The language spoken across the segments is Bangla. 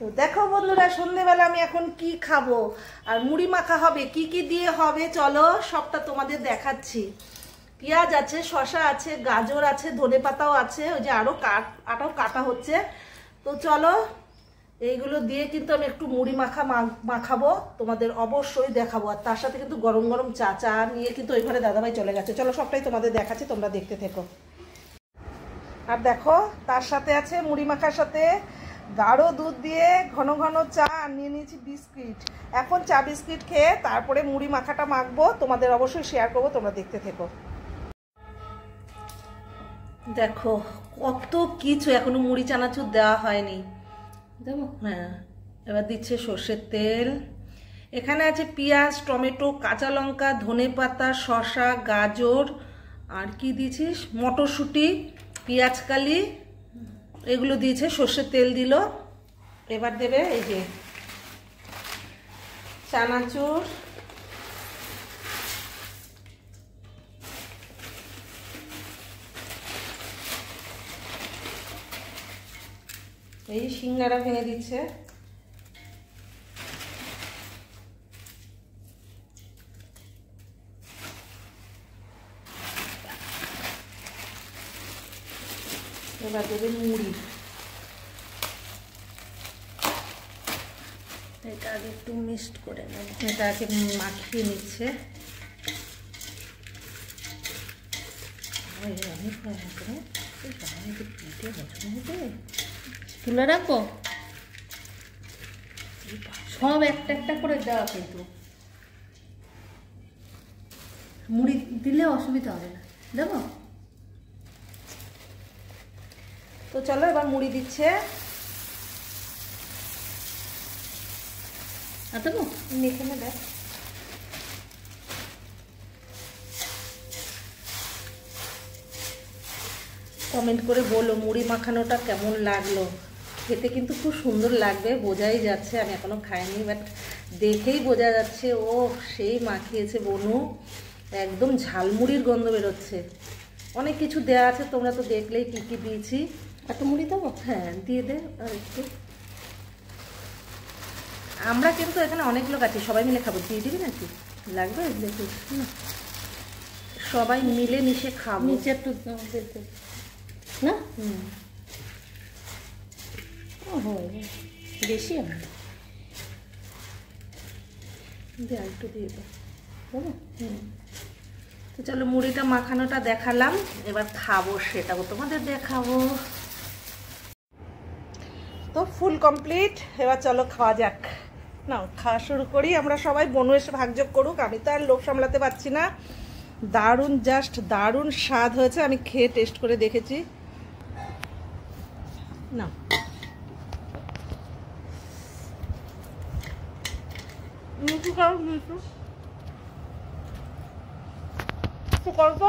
তো দেখো বন্ধুরা, সন্ধ্যেবেলা আমি এখন কি খাবো আর মুড়ি মাখা হবে, কি কি দিয়ে হবে চলো সবটা তোমাদের দেখাচ্ছি। পেঁয়াজ আছে, শসা আছে, গাজর আছে, ধনেপাতাও আছে, ওই যে আটাও কাটা হচ্ছে। তো চলো এইগুলো দিয়ে কিন্তু আমি একটু মুড়ি মাখাবো, তোমাদের অবশ্যই দেখাবো। আর তার সাথে কিন্তু গরম গরম চা নিয়ে কিন্তু ওই ঘরে দাদাভাই চলে গেছে। চলো সবটাই তোমাদের দেখাচ্ছি, তোমরা দেখতে থেকো। আর দেখো তার সাথে আছে মুড়ি মাখার সাথে গাঢ় দুধ দিয়ে ঘন ঘন চা, আর নিয়ে নিয়েছি বিস্কিট। এখন চা বিস্কিট খেয়ে তারপরে মুড়ি মাখাটা মাখবো, তোমাদের অবশ্যই শেয়ার করবো, তোমরা দেখতে থেকো। দেখো কত কিছু, এখনো মুড়ি চানাচুর দেওয়া হয়নি, দেবো। হ্যাঁ, এবার দিচ্ছে সর্ষের তেল। এখানে আছে পেঁয়াজ, টমেটো, কাঁচা লঙ্কা, ধনেপাতা, শসা, গাজর, আর কি দিয়েছিস, মটরশুঁটি, পেঁয়াজকালি, এগুলো দিয়েছে। সর্ষের তেল দিল। এবার দেবে এই যে চানাচুর, এই সিঙ্গারা ভেঙে দিচ্ছে। এবার দেবে মুড়ি। এটা আগে একটু মিক্সড করে নেব, এটা আগে মাখিয়ে নিচ্ছে। তুলে রাখবো সব একটা একটা করে দেওয়া, কিন্তু মুড়ি দিলে অসুবিধা হবে না, দেবো। তো চলো এবার মুড়ি দিচ্ছে। দেবো এখানে দেখ। কমেন্ট করে বলো মুড়ি মাখানোটা কেমন লাগলো। খেতে কিন্তু খুব সুন্দর লাগবে, বোঝাই যাচ্ছে। আমি এখনো খাইনি, বাট দেখেই বোঝা যাচ্ছে ও সেই মাখিয়েছে বনু। একদম ঝালমুড়ির গন্ধ বেরোচ্ছে। অনেক কিছু দেওয়া আছে, তোমরা তো দেখলেই কি কি দিয়েছি। এত মুড়ি দেবো? হ্যাঁ দিয়ে দে আর একটু। আমরা কিন্তু এখানে অনেক লোক আছি, সবাই মিলে খাবো। দিয়ে দিবি নাকি? লাগবে দেখিস না, সবাই মিলে মিশে খাবো। নিচে একটু না, বেশি হবে, একটু দিয়ে দে। তো চলো মুড়িটা মাখানোটা দেখালাম, এবার খাবো সেটাও তোমাদের দেখাবো। তো ফুল কমপ্লিট, এবার চলো খাওয়া যাক। না খাওয়া শুরু করি আমরা সবাই, বনু এসে ভাগযোগ করুক, আমি তো আর লোভ সামলাতে পারছি না। দারুণ, জাস্ট দারুণ স্বাদ হয়েছে। আমি খেয়ে টেস্ট করে দেখেছি। না মিঠু খাও, মিঠু করবো।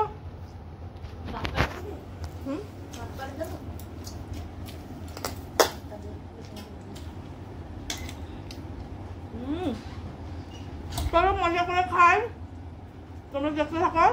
চলো মজা করে খাই, তোমরা দেখতে থাকো।